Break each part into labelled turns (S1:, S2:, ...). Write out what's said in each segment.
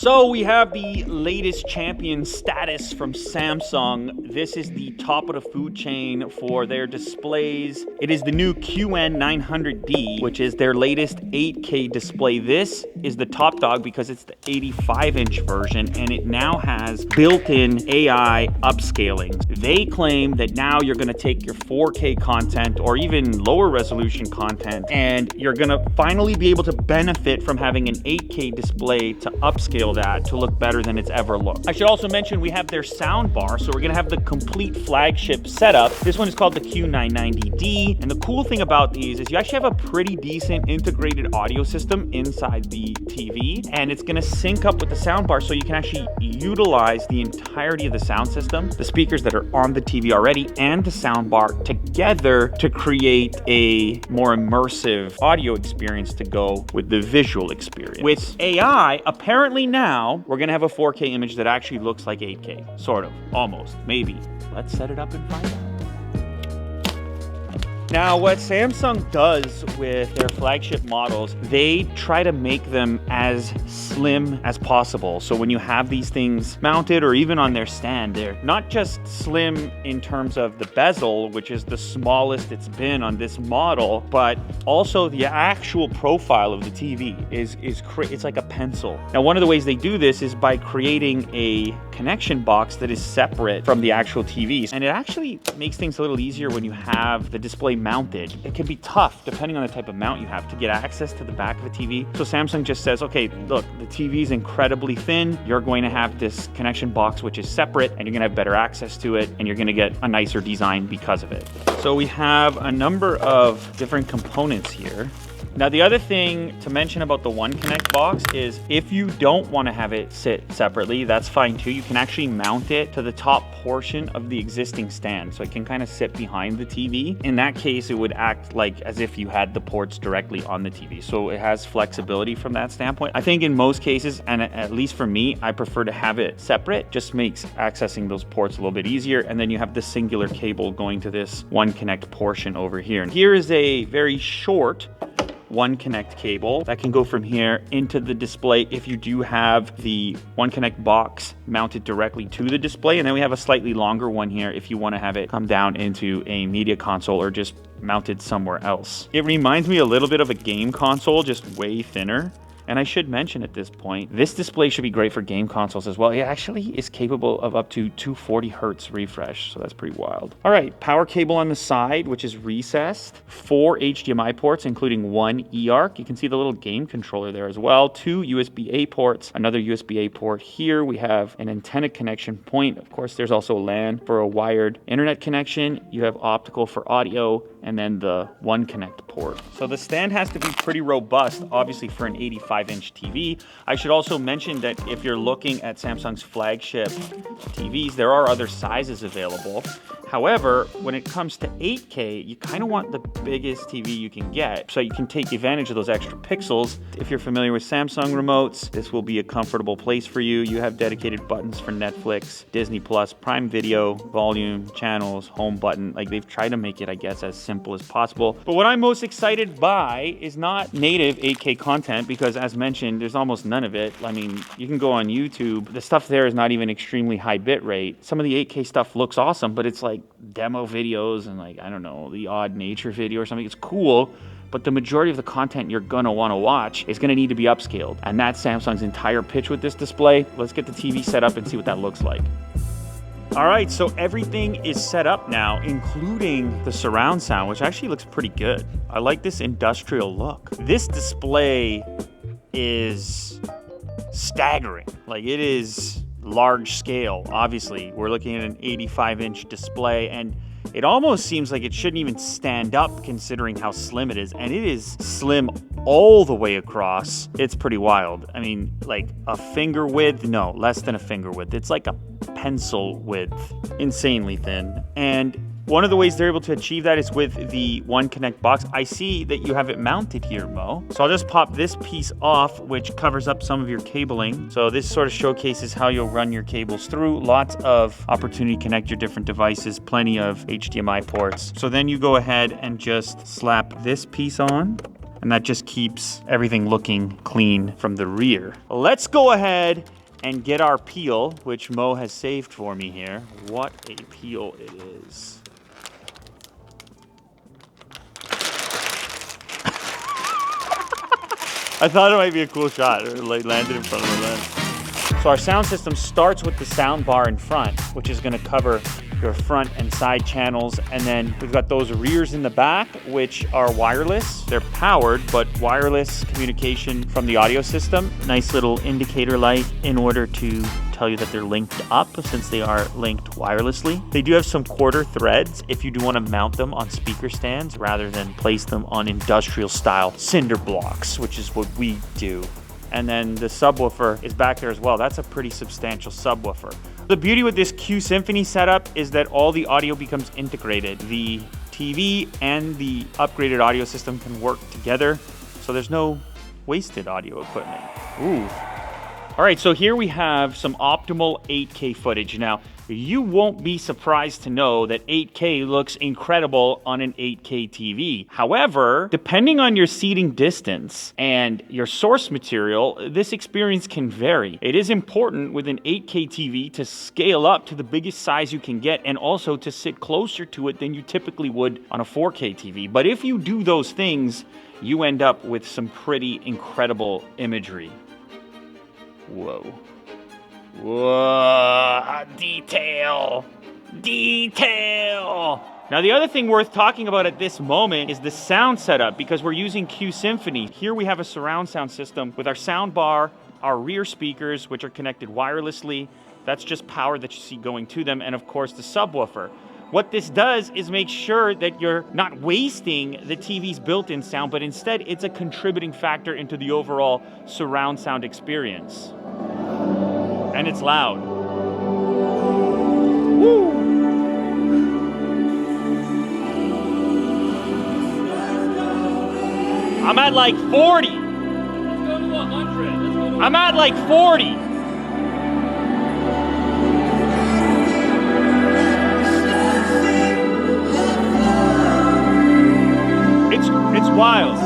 S1: So we have the latest champion status from Samsung. This is the top of the food chain for their displays. It is the new QN900D, which is their latest 8K display. This is the top dog because it's the 85-inch version, and it now has built-in AI upscaling. They claim that now you're gonna take your 4K content or even lower resolution content, and you're gonna finally be able to benefit from having an 8K display to upscale that to look better than it's ever looked. I should also mention we have their sound bar, so we're gonna have the complete flagship setup. This one is called the Q990D, and the cool thing about these is you actually have a pretty decent integrated audio system inside the TV, and it's gonna sync up with the sound bar so you can actually utilize the entirety of the sound system, the speakers that are on the TV already, and the sound bar together to create a more immersive audio experience to go with the visual experience. With AI, apparently now, we're gonna have a 4K image that actually looks like 8K. Sort of, almost, maybe. Let's set it up and find out. Now, what Samsung does with their flagship models, they try to make them as slim as possible. So when you have these things mounted or even on their stand, they're not just slim in terms of the bezel, which is the smallest it's been on this model, but also the actual profile of the TV it's like a pencil. Now, one of the ways they do this is by creating a connection box that is separate from the actual TVs. And it actually makes things a little easier when you have the display mounted. It can be tough, depending on the type of mount you have, to get access to the back of a TV. So Samsung just says, okay, look, the TV is incredibly thin. You're going to have this connection box, which is separate, and you're gonna have better access to it, and you're gonna get a nicer design because of it. So we have a number of different components here. Now, the other thing to mention about the One Connect box is if you don't want to have it sit separately, that's fine too. You can actually mount it to the top portion of the existing stand, so it can kind of sit behind the TV. In that case, it would act like as if you had the ports directly on the TV, so it has flexibility from that standpoint. I think in most cases, and at least for me, I prefer to have it separate. Just makes accessing those ports a little bit easier, and then you have the singular cable going to this One Connect portion over here. And here is a very short One Connect cable that can go from here into the display if you do have the One Connect box mounted directly to the display. And then we have a slightly longer one here if you want to have it come down into a media console or just mounted somewhere else. It reminds me a little bit of a game console, just way thinner. And I should mention at this point, this display should be great for game consoles as well. It actually is capable of up to 240 hertz refresh, so that's pretty wild. All right, power cable on the side, which is recessed. 4 HDMI ports, including 1 eARC. You can see the little game controller there as well. 2 USB-A ports, another USB-A port here. We have an antenna connection point. Of course, there's also LAN for a wired internet connection. You have optical for audio, and then the One Connect port. So the stand has to be pretty robust, obviously, for an 85-inch TV. I should also mention that if you're looking at Samsung's flagship TVs, there are other sizes available. However, when it comes to 8K, you kind of want the biggest TV you can get so you can take advantage of those extra pixels. If you're familiar with Samsung remotes, this will be a comfortable place for you. You have dedicated buttons for Netflix, Disney Plus, Prime Video, volume, channels, home button. Like, they've tried to make it, I guess, as simple as possible. But what I'm most excited by is not native 8K content, because as mentioned, there's almost none of it. I mean, you can go on YouTube. The stuff there is not even extremely high bit rate. Some of the 8K stuff looks awesome, but it's like demo videos and, like, I don't know, the odd nature video or something. It's cool, but the majority of the content you're gonna wanna watch is gonna need to be upscaled. And that's Samsung's entire pitch with this display. Let's get the TV set up and see what that looks like. All right, so everything is set up now, including the surround sound, which actually looks pretty good. I like this industrial look. This display is staggering. Like, it is large scale. Obviously, we're looking at an 85-inch display, and it almost seems like it shouldn't even stand up considering how slim it is. And it is slim all the way across. It's pretty wild. I mean, like a finger width? No, less than a finger width. It's like a pencil width. Insanely thin. And one of the ways they're able to achieve that is with the One Connect box. I see that you have it mounted here, Mo. So I'll just pop this piece off, which covers up some of your cabling. So this sort of showcases how you'll run your cables through. Lots of opportunity to connect your different devices, plenty of HDMI ports. So then you go ahead and just slap this piece on, and that just keeps everything looking clean from the rear. Let's go ahead and get our peel, which Mo has saved for me here. What a peel it is. I thought it might be a cool shot. It like landed in front of the lens. So our sound system starts with the sound bar in front, which is gonna cover your front and side channels. And then we've got those rears in the back, which are wireless. They're powered, but wireless communication from the audio system. Nice little indicator light in order to tell you that they're linked up since they are linked wirelessly. They do have some quarter threads if you do want to mount them on speaker stands rather than place them on industrial style cinder blocks, which is what we do. And then the subwoofer is back there as well. That's a pretty substantial subwoofer. The beauty with this Q Symphony setup is that all the audio becomes integrated. The TV and the upgraded audio system can work together, so there's no wasted audio equipment. Ooh. All right, so here we have some optimal 8K footage. Now, you won't be surprised to know that 8K looks incredible on an 8K TV. However, depending on your seating distance and your source material, this experience can vary. It is important with an 8K TV to scale up to the biggest size you can get and also to sit closer to it than you typically would on a 4K TV. But if you do those things, you end up with some pretty incredible imagery. Whoa. Whoa, detail, detail. Now the other thing worth talking about at this moment is the sound setup, because we're using Q Symphony. Here we have a surround sound system with our sound bar, our rear speakers, which are connected wirelessly. That's just power that you see going to them, and of course the subwoofer. What this does is make sure that you're not wasting the TV's built-in sound, but instead it's a contributing factor into the overall surround sound experience. And it's loud. Woo! I'm at like 40.
S2: Let's go to 100.
S1: I'm at like 40. It's wild.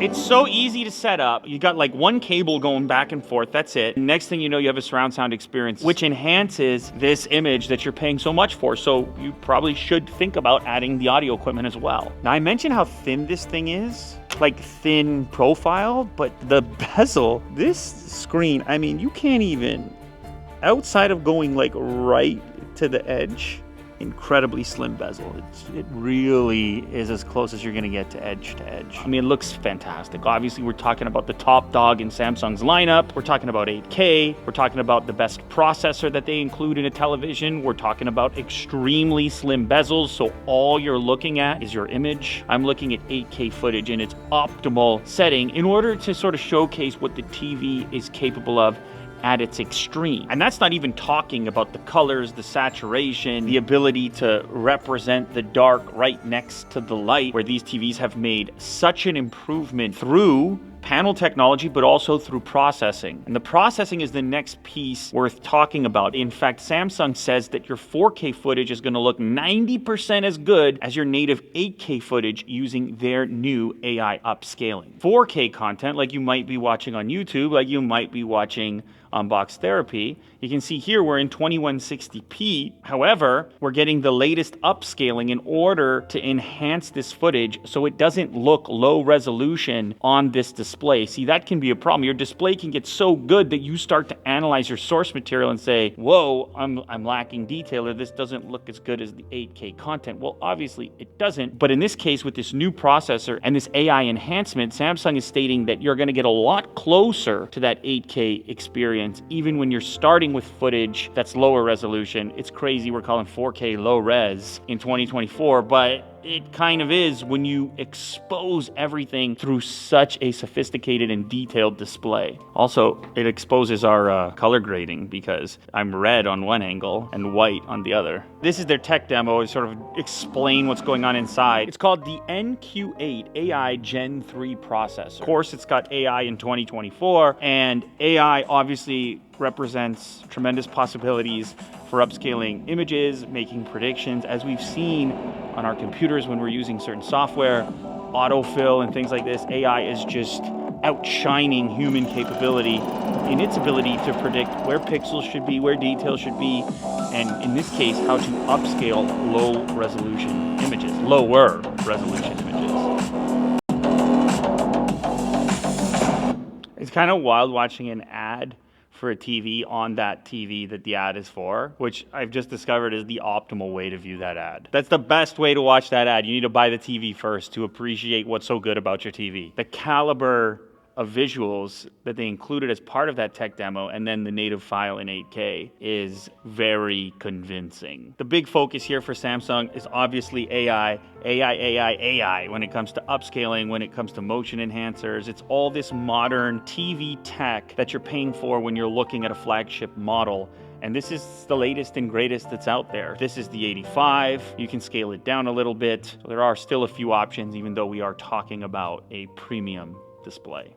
S1: It's so easy to set up. You got like one cable going back and forth, that's it. Next thing you know, you have a surround sound experience, which enhances this image that you're paying so much for. So you probably should think about adding the audio equipment as well. Now I mentioned how thin this thing is, like thin profile, but the bezel, this screen, I mean, you can't even, outside of going like right to the edge, incredibly slim bezel. It really is as close as you're gonna get to edge. I mean, it looks fantastic. Obviously, we're talking about the top dog in Samsung's lineup. We're talking about 8K. We're talking about the best processor that they include in a television. We're talking about extremely slim bezels, so all you're looking at is your image. I'm looking at 8K footage in its optimal setting in order to sort of showcase what the TV is capable of at its extreme. And that's not even talking about the colors, the saturation, the ability to represent the dark right next to the light, where these TVs have made such an improvement through panel technology, but also through processing. And the processing is the next piece worth talking about. In fact, Samsung says that your 4K footage is gonna look 90% as good as your native 8K footage using their new AI upscaling. 4K content, like you might be watching on YouTube, like you might be watching Unbox Therapy, you can see here we're in 2160p. However, we're getting the latest upscaling in order to enhance this footage so it doesn't look low resolution on this display. See, that can be a problem. Your display can get so good that you start to analyze your source material and say, whoa, I'm lacking detail, or this doesn't look as good as the 8K content. Well, obviously it doesn't. But in this case, with this new processor and this AI enhancement, Samsung is stating that you're going to get a lot closer to that 8K experience, even when you're starting with footage that's lower resolution. It's crazy we're calling 4K low res in 2024, but it kind of is when you expose everything through such a sophisticated and detailed display. Also, it exposes our color grading, because I'm red on one angle and white on the other. This is their tech demo to sort of explain what's going on inside. It's called the NQ8 AI Gen 3 processor. Of course, it's got AI in 2024, and AI obviously represents tremendous possibilities for upscaling images, making predictions. As we've seen on our computers when we're using certain software, autofill and things like this, AI is just outshining human capability in its ability to predict where pixels should be, where details should be, and in this case, how to upscale lower resolution images. It's kind of wild watching an ad for a TV on that TV that the ad is for, which I've just discovered is the optimal way to view that ad. That's the best way to watch that ad. You need to buy the TV first to appreciate what's so good about your TV. The caliber of visuals that they included as part of that tech demo and then the native file in 8K is very convincing. The big focus here for Samsung is obviously AI when it comes to upscaling, when it comes to motion enhancers. It's all this modern TV tech that you're paying for when you're looking at a flagship model. And this is the latest and greatest that's out there. This is the 85. You can scale it down a little bit. So there are still a few options, even though we are talking about a premium display.